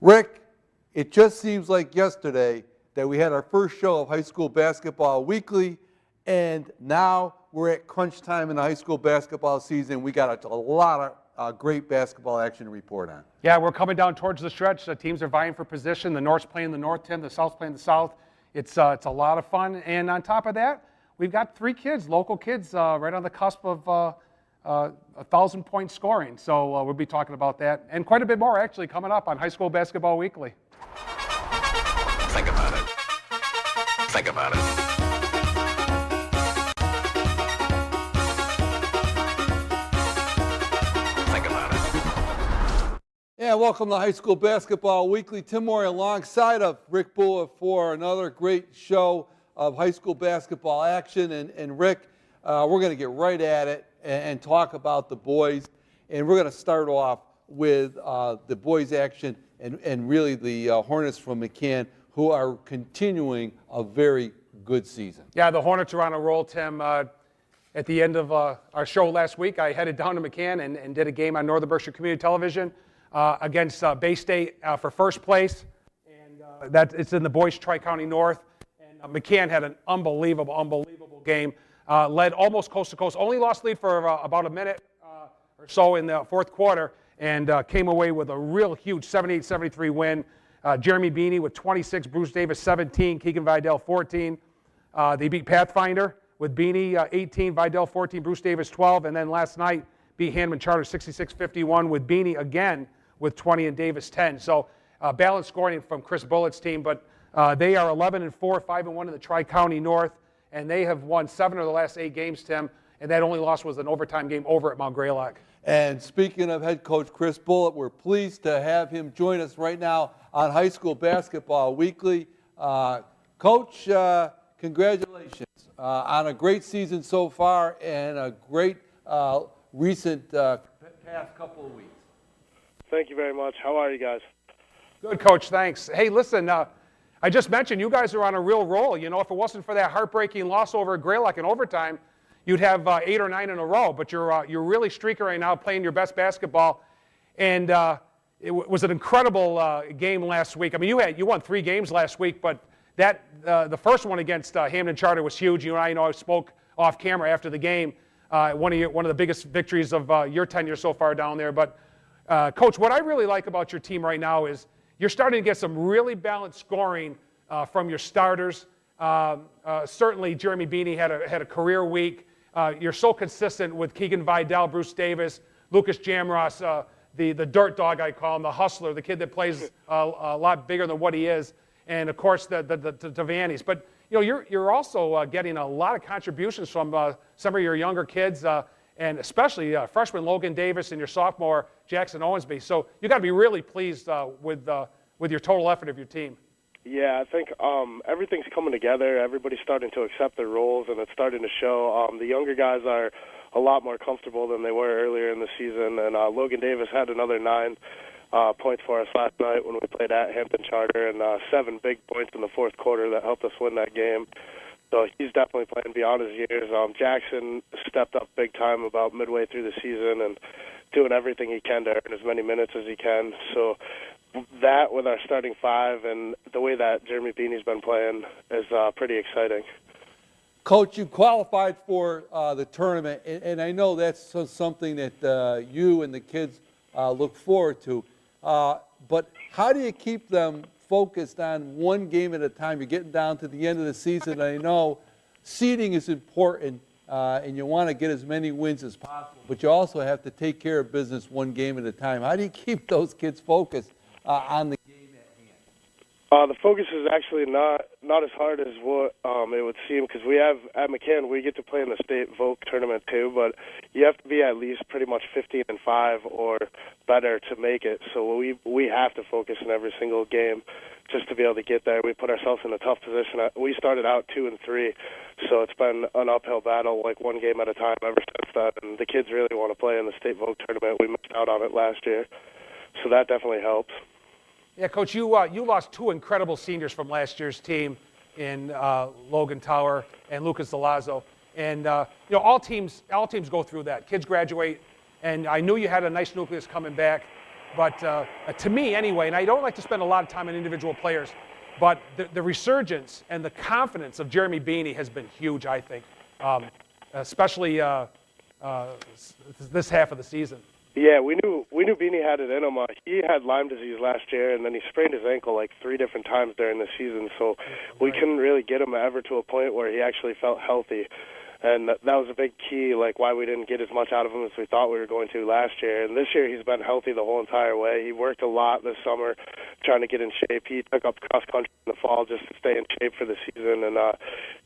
Rick, it just seems like yesterday that we had our first show of High School Basketball Weekly, and now we're at crunch time in the high school basketball season. We got a lot of great basketball action to report on. Yeah, we're coming down towards the stretch. The teams are vying for position. The North's playing the North, Tim. The South's playing the South. It's a lot of fun. And on top of that, we've got three kids, local kids, right on the cusp of 1,000-point scoring. So we'll be talking about that and quite a bit more actually coming up on High School Basketball Weekly. Think about it. Think about it. Think about it. Yeah, welcome to High School Basketball Weekly. Tim Morey alongside of Rick Bula for another great show of high school basketball action. And Rick, we're going to get right at it and talk about the boys. And we're going to start off with the boys action and really the Hornets from McCann, who are continuing a very good season. Yeah, the Hornets are on a roll, Tim. At the end of our show last week, I headed down to McCann and did a game on Northern Berkshire Community Television against Bay State for first place. And it's in the boys Tri-County North. And McCann had an unbelievable game. Led almost coast to coast. Only lost lead for about a minute or so in the fourth quarter and came away with a real huge 78-73 win. Jeremy Beanie with 26, Bruce Davis 17, Keegan Vidal 14. They beat Pathfinder with Beanie 18, Vidal 14, Bruce Davis 12. And then last night beat Hanman Charter 66-51 with Beanie again with 20 and Davis 10. So balanced scoring from Chris Bullett's team. But they are 11-4, 5-1 in the Tri-County North. And they have won 7 of the last 8 games, Tim, and that only loss was an overtime game over at Mount Greylock. And speaking of head coach Chris Bullett, we're pleased to have him join us right now on High School Basketball Weekly. Coach, congratulations on a great season so far and a great recent past couple of weeks. Thank you very much. How are you guys? Good, Coach. Thanks. Hey, listen, I just mentioned you guys are on a real roll. You know, if it wasn't for that heartbreaking loss over at Greylock in overtime, you'd have 8 or 9 in a row. But you're really streaking right now, playing your best basketball. And it was an incredible game last week. I mean, you won 3 games last week, but the first one against Hamden Charter was huge. You and I spoke off camera after the game. One of the biggest victories of your tenure so far down there. But Coach, what I really like about your team right now is you're starting to get some really balanced scoring from your starters. Certainly, Jeremy Beanie had a career week. You're so consistent with Keegan Vidal, Bruce Davis, Lucas Jamross, the dirt dog I call him, the hustler, the kid that plays a lot bigger than what he is, and of course the Devaney's. But you know you're also getting a lot of contributions from some of your younger kids, and especially freshman Logan Davis and your sophomore Jackson Owensby. So you got to be really pleased with your total effort of your team. Yeah, I think everything's coming together. Everybody's starting to accept their roles, and it's starting to show. The younger guys are a lot more comfortable than they were earlier in the season, and Logan Davis had another 9 points for us last night when we played at Hampton Charter, and 7 big points in the fourth quarter that helped us win that game. So he's definitely playing beyond his years. Jackson stepped up big time about midway through the season and doing everything he can to earn as many minutes as he can. So that with our starting 5 and the way that Jeremy Beanie's been playing is pretty exciting. Coach, you qualified for the tournament, and I know that's something that you and the kids look forward to. But how do you keep them focused on one game at a time? You're getting down to the end of the season. I know seeding is important, and you want to get as many wins as possible, but you also have to take care of business one game at a time. How do you keep those kids focused on the game at hand? The focus is actually not as hard as what it would seem, because we have at McCann we get to play in the state Voc tournament too, but you have to be at least pretty much 15-5 or better to make it. So we have to focus in every single game just to be able to get there. We put ourselves in a tough position. We started out 2-3, so it's been an uphill battle, like one game at a time ever since then. And the kids really want to play in the state Voc tournament. We missed out on it last year, so that definitely helps. Yeah, Coach, you lost 2 incredible seniors from last year's team in Logan Tower and Lucas Delazzo. And all teams go through that. Kids graduate, and I knew you had a nice nucleus coming back. But to me, anyway, and I don't like to spend a lot of time on individual players, but the resurgence and the confidence of Jeremy Beanie has been huge, I think, especially this half of the season. Yeah, we knew Beanie had it in him. He had Lyme disease last year, and then he sprained his ankle like 3 different times during the season. So we couldn't really get him ever to a point where he actually felt healthy, and that was a big key, like why we didn't get as much out of him as we thought we were going to last year. And this year he's been healthy the whole entire way. He worked a lot this summer trying to get in shape. He took up cross country in the fall just to stay in shape for the season, and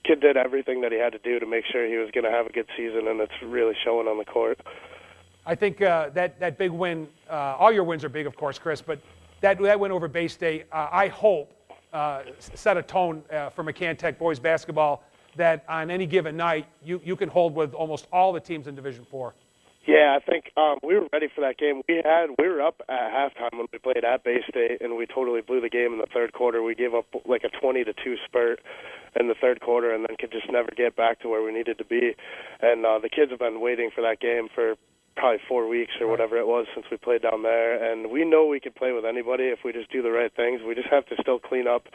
kid did everything that he had to do to make sure he was going to have a good season, and it's really showing on the court. I think that big win, all your wins are big, of course, Chris, but that win over Bay State, I hope, set a tone for McCann Tech boys basketball that on any given night you can hold with almost all the teams in Division IV. Yeah, I think we were ready for that game. We were up at halftime when we played at Bay State, and we totally blew the game in the third quarter. We gave up like a 20-2 spurt in the third quarter, and then could just never get back to where we needed to be. And the kids have been waiting for that game for probably 4 weeks or whatever it was since we played down there, and we know we could play with anybody if we just do the right things. We just have to still clean up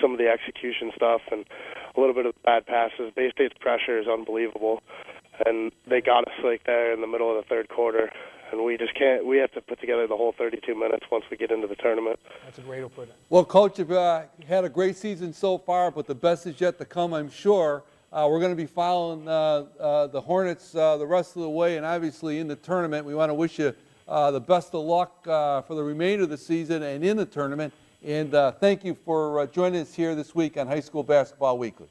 some of the execution stuff and a little bit of bad passes. Bay State's pressure is unbelievable, and they got us like there in the middle of the third quarter, and we just can't. We have to put together the whole 32 minutes once we get into the tournament. That's a great way to put it. Well, Coach, you've had a great season so far, but the best is yet to come, I'm sure. We're going to be following the Hornets the rest of the way, and obviously in the tournament. We want to wish you the best of luck for the remainder of the season and in the tournament. And thank you for joining us here this week on High School Basketball Weekly.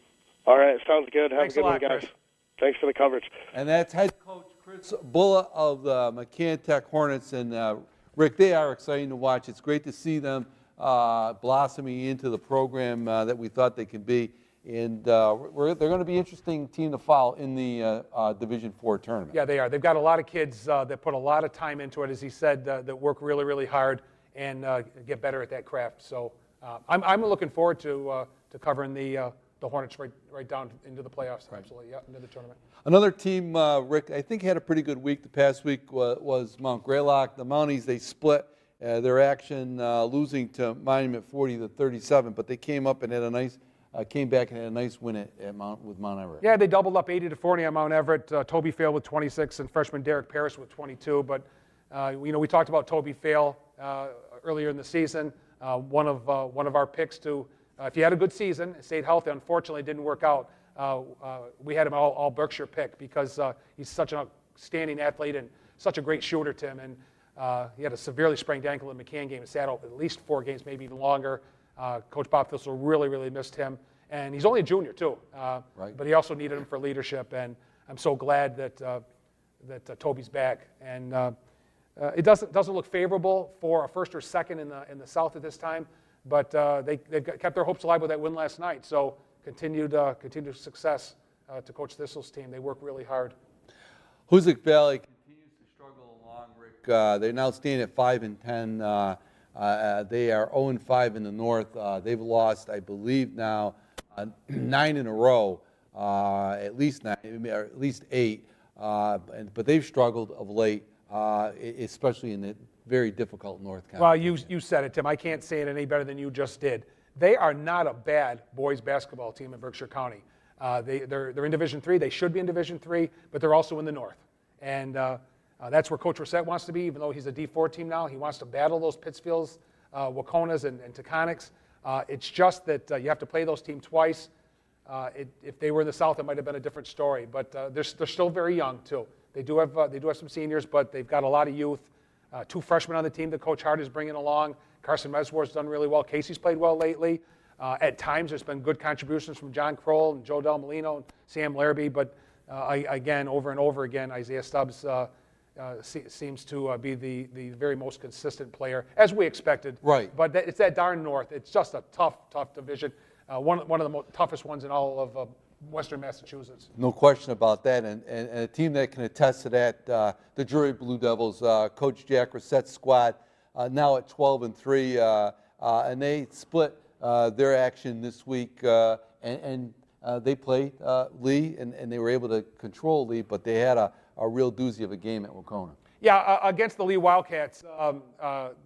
All right, sounds good. Have Thanks a good a lot, one, guys. Chris. Thanks for the coverage. And that's head coach Chris Bulla of the McCann Tech Hornets. And Rick, they are exciting to watch. It's great to see them blossoming into the program that we thought they could be. And they're going to be an interesting team to follow in the Division IV tournament. Yeah, they are. They've got a lot of kids that put a lot of time into it, as he said, that work really, really hard and get better at that craft. So I'm looking forward to covering the Hornets right down into the playoffs. Right. Absolutely, yeah, into the tournament. Another team, Rick, I think had a pretty good week. The past week was Mount Greylock. The Mounties, they split their action, losing to Monument 40-37, but they came up and had a nice. Came back and had a nice win with Mount Everett. Yeah, they doubled up 80-40 on Mount Everett. Toby Fail with 26 and freshman Derek Parris with 22. But we talked about Toby Fail earlier in the season. One of our picks to, if he had a good season, stayed healthy. Unfortunately, it didn't work out. We had him all Berkshire pick because he's such an outstanding athlete and such a great shooter, Tim. And he had a severely sprained ankle in the McCann game. He sat out at least 4 games, maybe even longer. Coach Bob Thistle really, really missed him. And he's only a junior, too. Right. But he also needed him for leadership. And I'm so glad that Toby's back. And it doesn't look favorable for a first or second in the South at this time. But they kept their hopes alive with that win last night. So continued success to Coach Thistle's team. They work really hard. Hoosick Valley continues to struggle along, Rick. They're now standing at 5-10. They are 0-5 in the North. They've lost, I believe, now 9 in a row, at least 9, or at least 8. But they've struggled of late, especially in the very difficult North County. Well, you said it, Tim. I can't say it any better than you just did. They are not a bad boys basketball team in Berkshire County. They're in Division III. They should be in Division III, but they're also in the North. And that's where Coach Reset wants to be, even though he's a D4 team now. He wants to battle those Pittsfields, Waconas, and Taconics. It's just that you have to play those teams twice. If they were in the South, it might have been a different story. But they're still very young, too. They do have some seniors, but they've got a lot of youth. 2 freshmen on the team that Coach Hart is bringing along. Carson Meswar's done really well. Casey's played well lately. At times, there's been good contributions from John Kroll and Joe Del Molino and Sam Larrabee. But again, over and over again, Isaiah Stubbs seems to be the very most consistent player, as we expected. Right. But it's that darn North. It's just a tough division. One of the toughest ones in all of Western Massachusetts. No question about that. And a team that can attest to that, the Drury Blue Devils, Coach Jack Reset's squad, now at 12-3, and they split their action this week, and they played Lee, and they were able to control Lee, but they had a real doozy of a game at Wacona. Yeah, against the Lee Wildcats,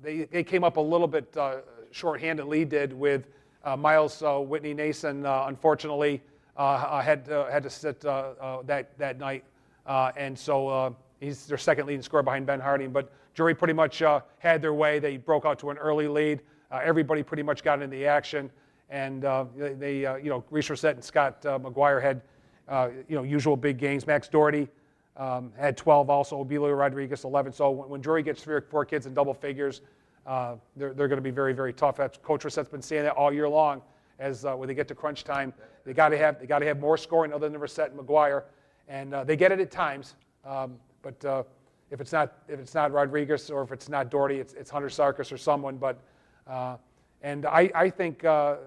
they came up a little bit shorthanded. Lee did with Miles Whitney Nason. Unfortunately, had to sit that night, and so he's their second leading scorer behind Ben Harding. But Drury pretty much had their way. They broke out to an early lead. Everybody pretty much got into the action, and they Reese Reset and Scott McGuire had usual big games. Max Doherty had 12 also. Obelio Rodriguez 11. So when Drury gets 3 or 4 kids in double figures, they're going to be very, very tough. That's Coach Reset's been saying that all year long. As when they get to crunch time, they got to have more scoring other than Reset and McGuire, and they get it at times. But if it's not Rodriguez or if it's not Doherty, it's Hunter Sarkis or someone. But and I think a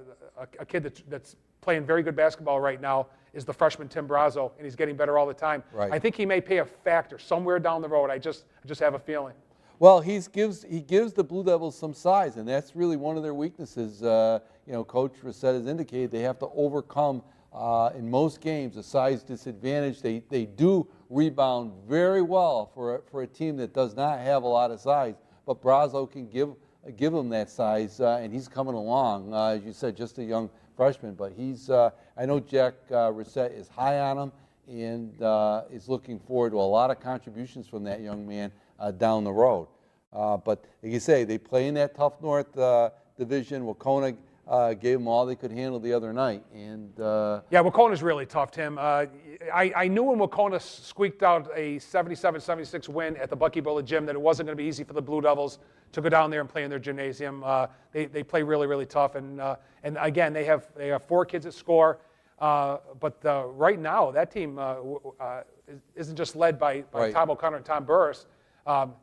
kid that's playing very good basketball right now is the freshman Tim Brazo, and he's getting better all the time. Right. I think he may pay a factor somewhere down the road. I just have a feeling. Well, he gives the Blue Devils some size, and that's really one of their weaknesses. Coach Reset has indicated they have to overcome in most games a size disadvantage. They do rebound very well for a team that does not have a lot of size, but Brazo can give them that size, and he's coming along. As you said, just a young freshman, but he's. I know Jack Reset is high on him and is looking forward to a lot of contributions from that young man down the road. But like you say, they play in that tough North division. Wacona gave them all they could handle the other night, and yeah, Wacona's really tough, Tim. I knew when Wacona squeaked out a 77-76 win at the Bucky Bullet Gym that it wasn't going to be easy for the Blue Devils to go down there and play in their gymnasium. They play really, really tough, and again they have 4 kids that score. But right now that team isn't just led by right. Tom O'Connor and Tom Burris.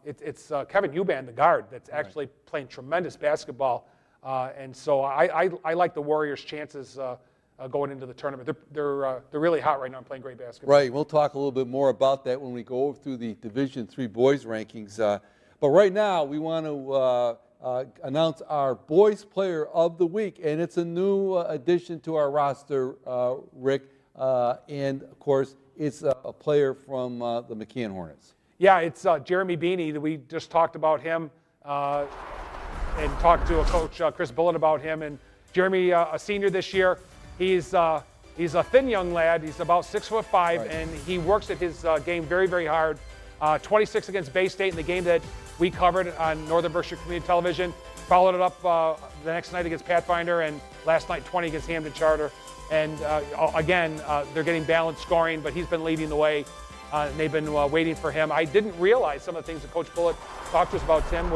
It's Kevin Eubank, the guard, that's actually playing tremendous basketball. And so I like the Warriors' chances going into the tournament. They're really hot right now and playing great basketball. Right. We'll talk a little bit more about that when we go over through the Division III boys rankings. But right now we want to announce our Boys Player of the Week, and it's a new addition to our roster, Rick. And of course, it's a player from the McKeon Hornets. Yeah, it's Jeremy Beanie. We just talked about him. And talked to a coach, Chris Bullitt, about him. And Jeremy, a senior this year, he's a thin young lad. He's about 6'5", right. And he works at his game very, very hard. 26 against Bay State in the game that we covered on Northern Berkshire Community Television. Followed it up the next night against Pathfinder, and last night 20 against Hamden Charter. And again, they're getting balanced scoring, but he's been leading the way. And they've been waiting for him. I didn't realize some of the things that Coach Bullitt talked to us about Tim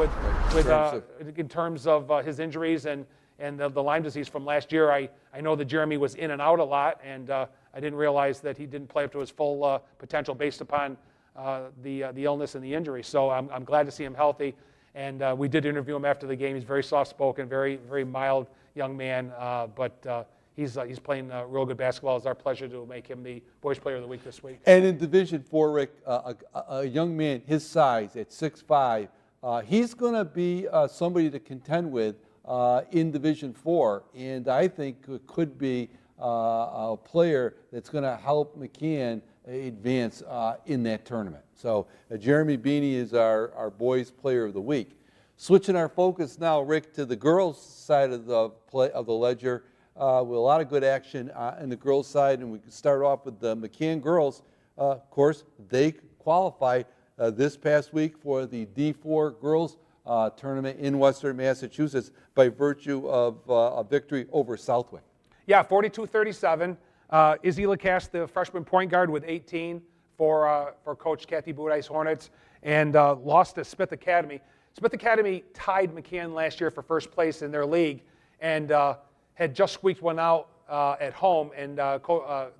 in terms of his injuries and the Lyme disease from last year. I know that Jeremy was in and out a lot, and I didn't realize that he didn't play up to his full potential based upon the illness and the injury. So I'm glad to see him healthy. And we did interview him after the game. He's very soft-spoken, very, very mild young man, but he's playing real good basketball. It's our pleasure to make him the Boys Player of the Week this week. And in Division IV, Rick, a young man his size at 6'5", he's going to be somebody to contend with in Division IV, and I think it could be a player that's going to help McKeon advance in that tournament. So Jeremy Beanie is our Boys Player of the Week. Switching our focus now, Rick, to the girls' side of the ledger. With a lot of good action in the girls' side, and we can start off with the McKeon girls. Of course, they qualified this past week for the D4 girls tournament in Western Massachusetts by virtue of a victory over Southwick. Yeah, 42-37. Izzy Lacasse, the freshman point guard, with 18 for Coach Kathy Budai's Hornets, and lost to Smith Academy. Smith Academy tied McKeon last year for first place in their league, and had just squeaked one out at home, and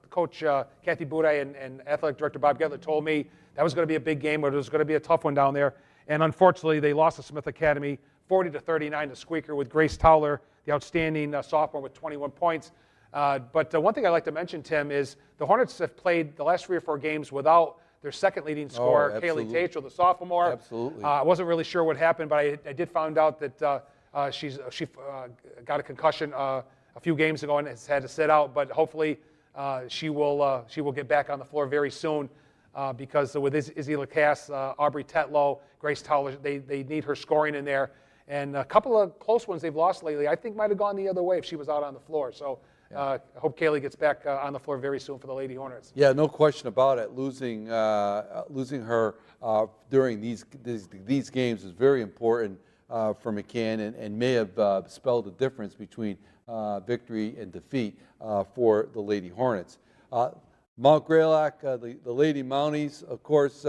Coach Kathy Budai and Athletic Director Bob Getler told me that was going to be a big game, but it was going to be a tough one down there. And unfortunately, they lost to Smith Academy 40-39 to Squeaker, with Grace Towler, the outstanding sophomore, with 21 points. But one thing I'd like to mention, Tim, is the Hornets have played the last 3 or 4 games without their second leading scorer, Kaylee Tatro, the sophomore. Absolutely. I wasn't really sure what happened, but I did find out that she got a concussion a few games ago and has had to sit out. But hopefully she will get back on the floor very soon. because with Izzy Lacasse, Aubrey Tetlow, Grace Towler, they need her scoring in there. And a couple of close ones they've lost lately, I think might have gone the other way if she was out on the floor. So I hope Kaylee gets back on the floor very soon for the Lady Hornets. Yeah, no question about it. Losing her during these games is very important for McCann and may have spelled the difference between victory and defeat for the Lady Hornets. Mount Greylock, the Lady Mounties, of course,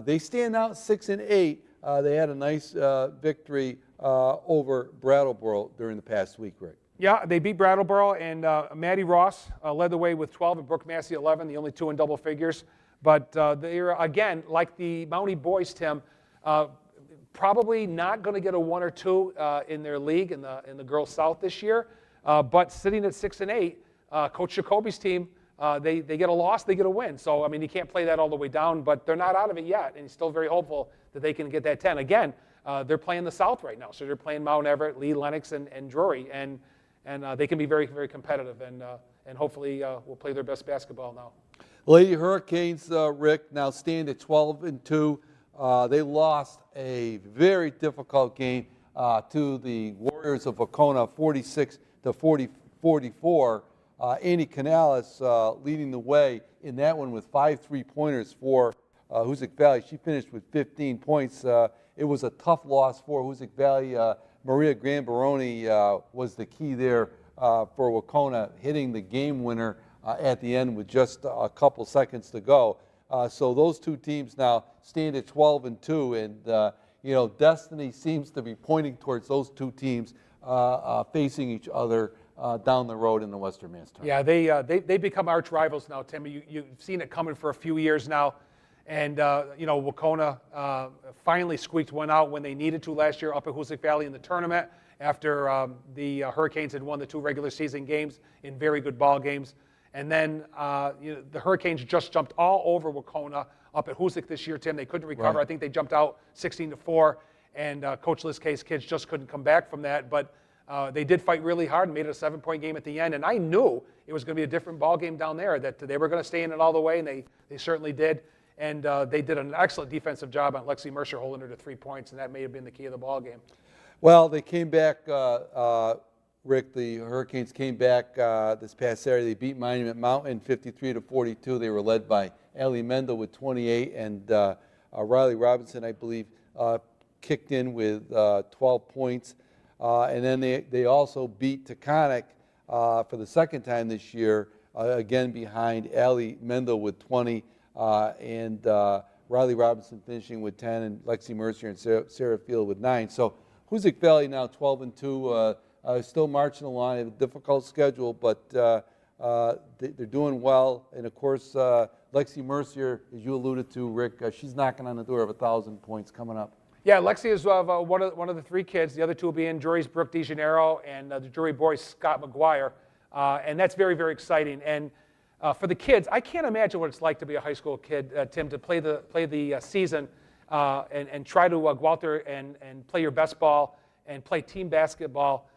they stand out 6-8. They had a nice victory over Brattleboro during the past week, Rick. Yeah, they beat Brattleboro, and Maddie Ross led the way with 12 and Brooke Massey 11, the only two in double figures. But they're, again, like the Mountie boys, Tim, probably not going to get a 1 or 2 in their league in the Girls South this year. But sitting at 6-8, Coach Jacoby's team, they get a loss, they get a win. So, I mean, you can't play that all the way down, but they're not out of it yet, and he's still very hopeful that they can get that 10. Again, they're playing the South right now, so they're playing Mount Everett, Lee, Lennox, and Drury, and they can be very, very competitive, and hopefully will play their best basketball now. Lady Hurricanes, Rick, now stand at 12-2. They lost a very difficult game to the Warriors of Wacona, 46-44. Annie Canales leading the way in that one with 5 3-pointers for Hoosick Valley. She finished with 15 points. It was a tough loss for Hoosick Valley. Maria Grambaroni was the key there for Wacona, hitting the game winner at the end with just a couple seconds to go. So those two teams now stand at 12-2, and destiny seems to be pointing towards those two teams facing each other down the road in the Western Mass Tournament. Yeah, they become arch rivals now, Tim. You've seen it coming for a few years now. And, Wacona finally squeaked one out when they needed to last year up at Hoosick Valley in the tournament after the Hurricanes had won the 2 regular season games in very good ball games. And then the Hurricanes just jumped all over Wacona up at Hoosick this year, Tim. They couldn't recover. Right. I think they jumped out 16-4, and Coach Liz Kay's kids just couldn't come back from that. But they did fight really hard and made it a 7-point game at the end. And I knew it was going to be a different ball game down there, that they were going to stay in it all the way, and they certainly did. And they did an excellent defensive job on Lexi Mercer holding her to 3 points, and that may have been the key of the ball game. Well, they came back, Rick. The Hurricanes came back this past Saturday. They beat Monument Mountain 53-42. They were led by Allie Mendel with 28, and Riley Robinson, I believe, kicked in with 12 points. And then they also beat Taconic for the second time this year, again behind Allie Mendel with 20. And Riley Robinson finishing with 10, and Lexi Mercier and Sarah Field with 9. So Hoosick Valley now 12-2, still marching along. They have a difficult schedule, but they're doing well. And of course, Lexi Mercier, as you alluded to, Rick, she's knocking on the door of 1,000 points coming up. Yeah, Lexi is one of the 3 kids. The other 2 will be in Drury's Brooke DeGennaro and the Drury boys Scott McGuire, and that's very, very exciting. And for the kids, I can't imagine what it's like to be a high school kid, Tim, to play the season and try to go out there and play your best ball and play team basketball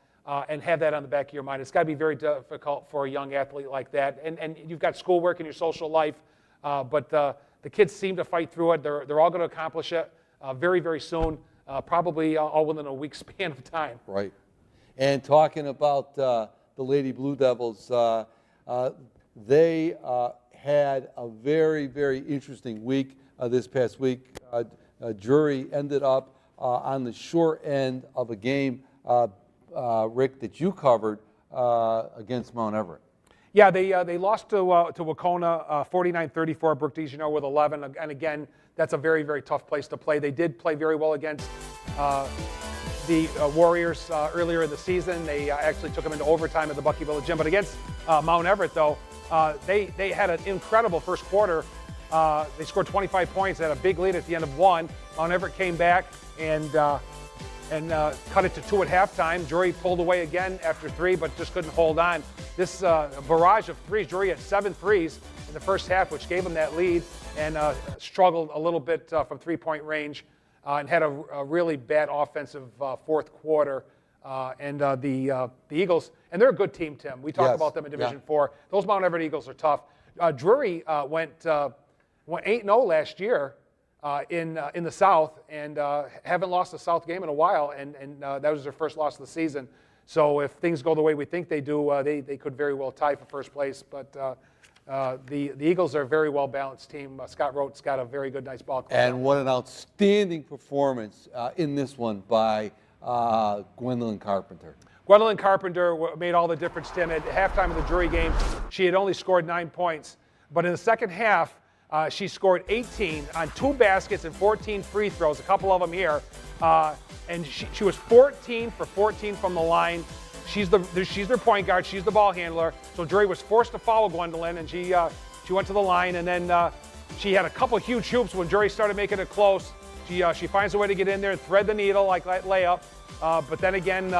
and have that on the back of your mind. It's got to be very difficult for a young athlete like that. And you've got schoolwork and your social life, but the kids seem to fight through it. They're all going to accomplish it very, very soon, probably all within a week's span of time. Right. And talking about the Lady Blue Devils, they had a very, very interesting week this past week. Drury ended up on the short end of a game, Rick, that you covered against Mount Everett. Yeah, they lost to Wacona 49-34, Brooke DeGennaro with 11. And again, that's a very, very tough place to play. They did play very well against the Warriors earlier in the season. They actually took them into overtime at the Bucky Village Gym. But against Mount Everett, though, they had an incredible first quarter. They scored 25 points, had a big lead at the end of 1. Mount Everett came back and cut it to 2 at halftime. Drury pulled away again after 3, but just couldn't hold on. This barrage of threes, Drury had 7 threes in the first half, which gave them that lead, and struggled a little bit from 3-point range and had a really bad offensive fourth quarter. And the Eagles, and they're a good team, Tim. We talked about them in Division 4. Those Mount Everett Eagles are tough. Drury went went 8-0 last year in the South, and haven't lost a South game in a while, and that was their first loss of the season. So if things go the way we think they do, they could very well tie for first place. But the Eagles are a very well-balanced team. Scott Rote's got a very good, nice ball club. And what an outstanding performance in this one by Gwendolyn Carpenter. Gwendolyn Carpenter made all the difference, Tim. At halftime of the Drury game, she had only scored 9 points. But in the second half, she scored 18 on 2 baskets and 14 free throws, a couple of them here. And she was 14 for 14 from the line. She's their point guard. She's the ball handler. So Drury was forced to follow Gwendolyn, and she went to the line. And then she had a couple huge hoops when Drury started making it close. She finds a way to get in there and thread the needle like that layup. But then again,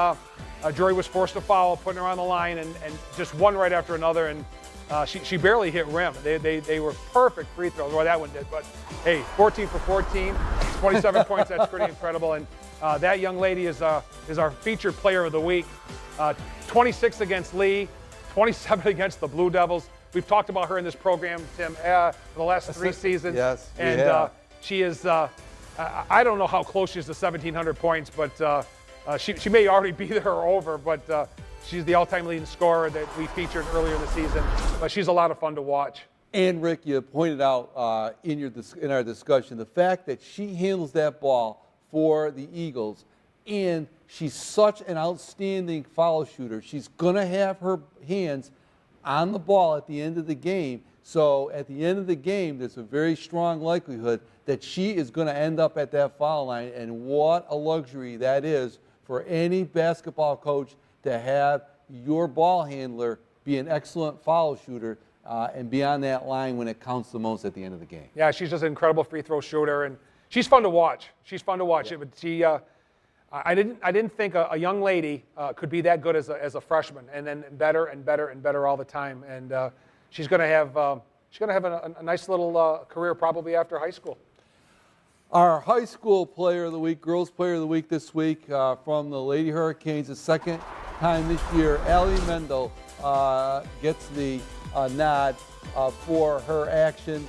Drury was forced to foul, putting her on the line, and just one right after another. And she barely hit rim. They were perfect free throws. Well, that one did. But hey, 14 for 14, 27 points. That's pretty incredible. And that young lady is our featured player of the week. 26 against Lee, 27 against the Blue Devils. We've talked about her in this program, Tim, for the last 3 seasons. Yes, we and have. she is. I don't know how close she is to 1,700 points, but she may already be there or over. But she's the all-time leading scorer that we featured earlier in the season. But she's a lot of fun to watch. And Rick, you pointed out in our discussion the fact that she handles that ball for the Eagles, and she's such an outstanding foul shooter. She's going to have her hands on the ball at the end of the game. So at the end of the game, there's a very strong likelihood that she is going to end up at that foul line. And what a luxury that is for any basketball coach to have your ball handler be an excellent foul shooter and be on that line when it counts the most at the end of the game. Yeah, she's just an incredible free throw shooter, and she's fun to watch. She's fun to watch. Yeah. I didn't think a young lady could be that good as a freshman, and then better and better and better all the time. And she's going to have a nice little career probably after high school. Our high school player of the week, girls player of the week this week from the Lady Hurricanes, the second time this year, Allie Mendel gets the nod for her action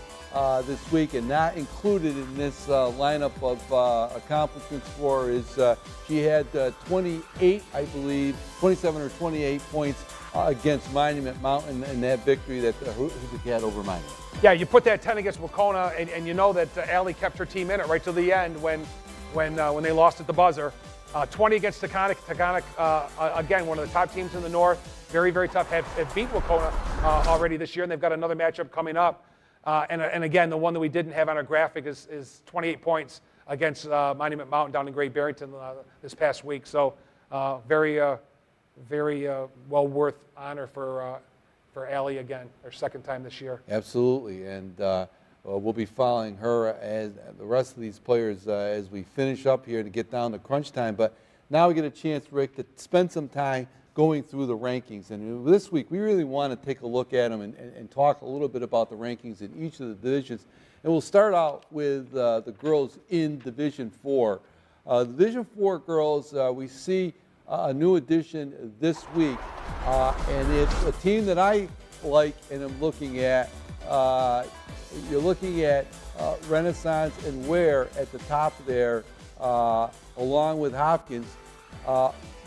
this week, and not included in this lineup of accomplishments for her is she had 28, I believe, 27 or 28 points against Monument Mountain in that victory that Hoosick had over Monument. Yeah, you put that 10 against Wacona, and you know that Allie kept her team in it right to the end when they lost at the buzzer. 20 against Taconic. Taconic, again, one of the top teams in the North. Very, very tough. Have beat Wacona already this year, and they've got another matchup coming up. And again, the one that we didn't have on our graphic is 28 points against Monument Mountain down in Great Barrington this past week. So very well worth honor for Allie again, her second time this year. Absolutely, and we'll be following her as the rest of these players as we finish up here to get down to crunch time. But now we get a chance, Rick, to spend some time going through the rankings. And this week, we really want to take a look at them and talk a little bit about the rankings in each of the divisions. And we'll start out with the girls in Division 4. Division 4 girls, we see a new addition this week, and it's a team that I like and am looking at. You're looking at Renaissance and Ware at the top there, along with Hopkins.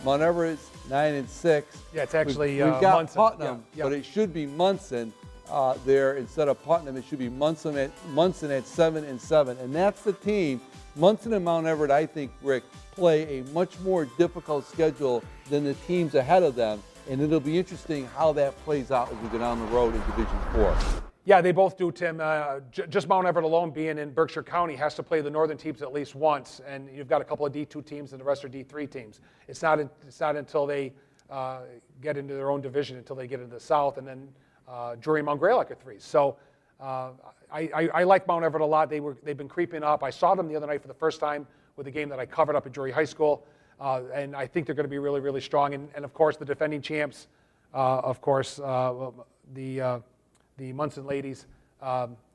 Mount Everest 9-6. Yeah, it's actually we've got Munson. Putnam, Yeah. but it should be Munson there instead of Putnam. It should be Munson at 7-7, and that's the team. Munson and Mount Everett, I think, Rick, play a much more difficult schedule than the teams ahead of them, and it'll be interesting how that plays out as we go down the road in Division 4. Yeah, they both do, Tim. Just Mount Everett alone, being in Berkshire County, has to play the northern teams at least once, and you've got a couple of D2 teams, and the rest are D3 teams. It's not until they get into their own division, until they get into the South, and then Drury and Mount Greylock are 3. So I like Mount Everett a lot. They've been creeping up. I saw them the other night for the first time with a game that I covered up at Drury High School, and I think they're going to be really, really strong. And of course, the defending champs, the Munson ladies,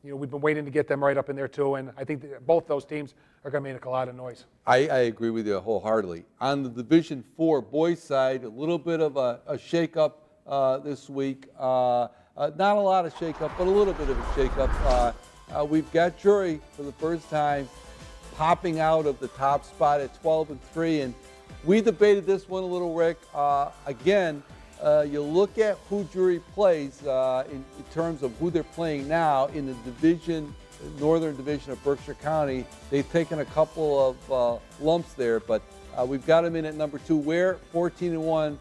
we've been waiting to get them right up in there too, and I think that both those teams are going to make a lot of noise. I agree with you wholeheartedly. On the Division 4 boys side, a little bit of a shake-up this week. Not a lot of shake-up, but a little bit of a shake-up. we've got Drury for the first time popping out of the top spot at 12-3, and we debated this one a little, Rick. Again, you look at who Drury plays in terms of who they're playing now in the division, northern division of Berkshire County. They've taken a couple of lumps there, but we've got them in at number 2. Ware 14-1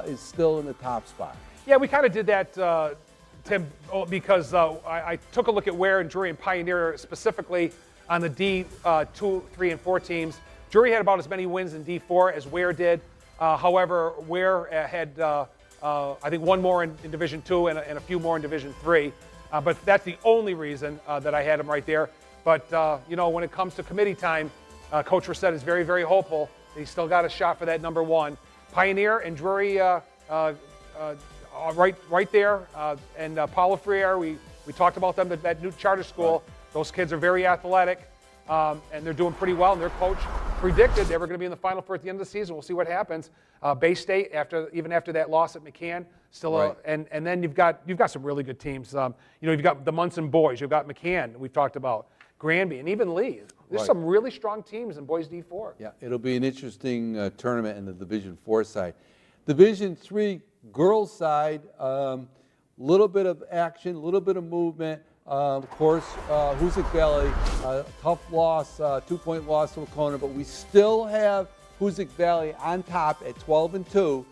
is still in the top spot. Yeah, we kind of did that, Tim, because I took a look at Ware and Drury and Pioneer specifically on the D2, 3, and 4 teams. Drury had about as many wins in D4 as Ware did. However, Ware had, I think, one more in Division 2 and a few more in Division 3. But that's the only reason that I had them right there. But, when it comes to committee time, Coach Reset is very, very hopeful. He's still got a shot for that number 1. Pioneer and Drury right there. And Paula Freire, we talked about them at that new charter school. Right. Those kids are very athletic, and they're doing pretty well. And their coach predicted they were going to be in the Final Four at the end of the season. We'll see what happens. Bay State, even after that loss at McCann, still, right. And then you've got some really good teams. You've got the Munson boys. You've got McCann. We've talked about Granby, and even Lee. There's right. some really strong teams in boys D4. Yeah, it'll be an interesting tournament in the Division 4 side. Division 3 girls side, little bit of action, a little bit of movement. Of course, Hoosick Valley, tough loss, 2-point loss to Wacona, but we still have Hoosick Valley on top at 12-2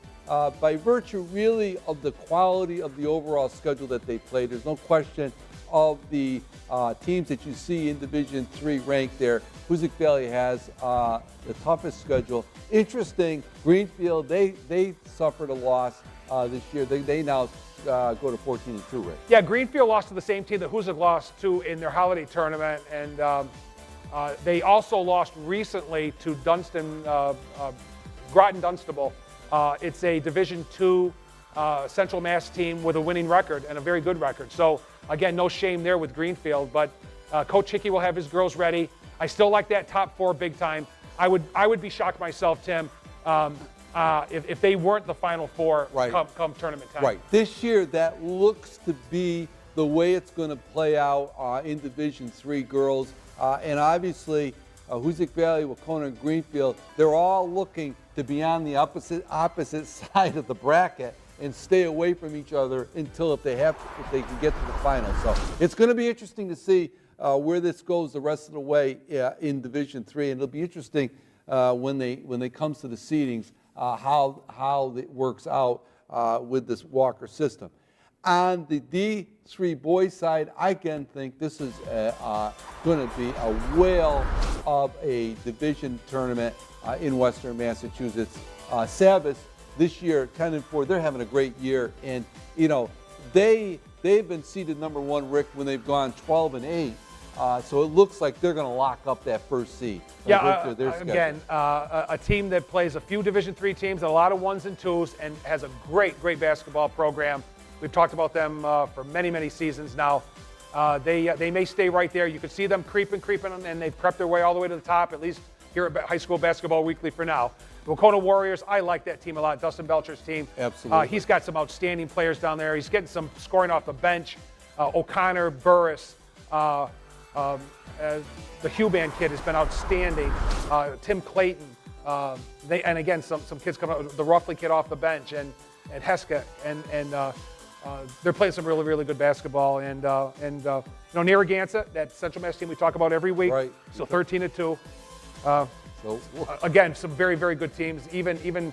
by virtue really of the quality of the overall schedule that they played. There's no question of the teams that you see in Division 3 ranked there. Hoosick Valley has the toughest schedule. Interesting, Greenfield, they suffered a loss this year. They now go to 14-2, Rick. Yeah, Greenfield lost to the same team that Hoosick lost to in their holiday tournament, and they also lost recently to Dunstan, Groton Dunstable. It's a Division II Central Mass team with a winning record and a very good record. So again, no shame there with Greenfield, but Coach Hickey will have his girls ready. I still like that top 4 big time. I would be shocked myself, Tim, if they weren't the Final 4 right. come tournament time. Right. This year, that looks to be the way it's going to play out in Division 3 girls. And obviously, Hoosick Valley, Wacona, and Greenfield, they're all looking to be on the opposite side of the bracket and stay away from each other until if they can get to the final. So it's going to be interesting to see where this goes the rest of the way in Division 3, and it'll be interesting when they comes to the seedings how it works out with this Walker system. On the D3 boys side, I again think this is going to be a whale of a division tournament in Western Massachusetts. Savas this year 10-4, they're having a great year, and they've been seeded number 1, Rick, when they've gone 12-8. So it looks like they're going to lock up that first seed. Yeah, again, a team that plays a few Division III teams, a lot of 1s and 2s, and has a great basketball program. We've talked about them for many, many seasons now. They may stay right there. You can see them creeping, and they've crept their way all the way to the top, at least here at High School Basketball Weekly for now. The Wacona Warriors, I like that team a lot. Dustin Belcher's team. Absolutely. He's got some outstanding players down there. He's getting some scoring off the bench. O'Connor, Burris, the Huban kid has been outstanding. Tim Clayton, and again some kids coming out. The Ruffley kid off the bench, and Heska, and they're playing some really, really good basketball. And Narragansett, that Central Mass team we talk about every week. Right. So 13-2. So Again, some very, very good teams. Even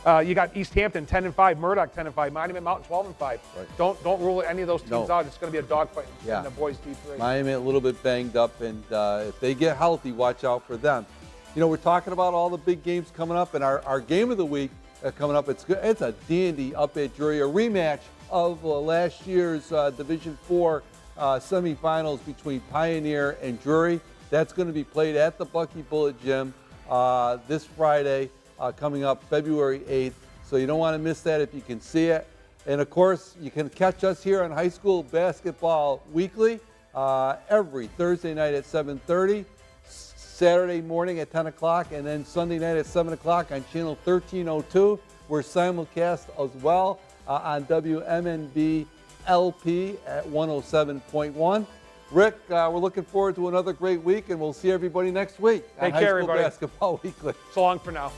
you got East Hampton 10-5, Murdoch 10-5, Monument Mountain 12-5. Right. Don't rule any of those teams out. It's going to be a dogfight Yeah. in the boys D3. Monument a little bit banged up, and if they get healthy, watch out for them. We're talking about all the big games coming up, and our game of the week coming up. It's a dandy up at Drury, a rematch of last year's Division 4 semifinals between Pioneer and Drury. That's going to be played at the Bucky Bullet Gym this Friday, coming up February 8th. So you don't want to miss that if you can see it. And of course, you can catch us here on High School Basketball Weekly every Thursday night at 7:30, Saturday morning at 10 o'clock, and then Sunday night at 7 o'clock on channel 1302. We're simulcast as well on WMNB LP at 107.1. Rick, we're looking forward to another great week, and we'll see everybody next week on Take High care, School everybody. Basketball Weekly. So long for now.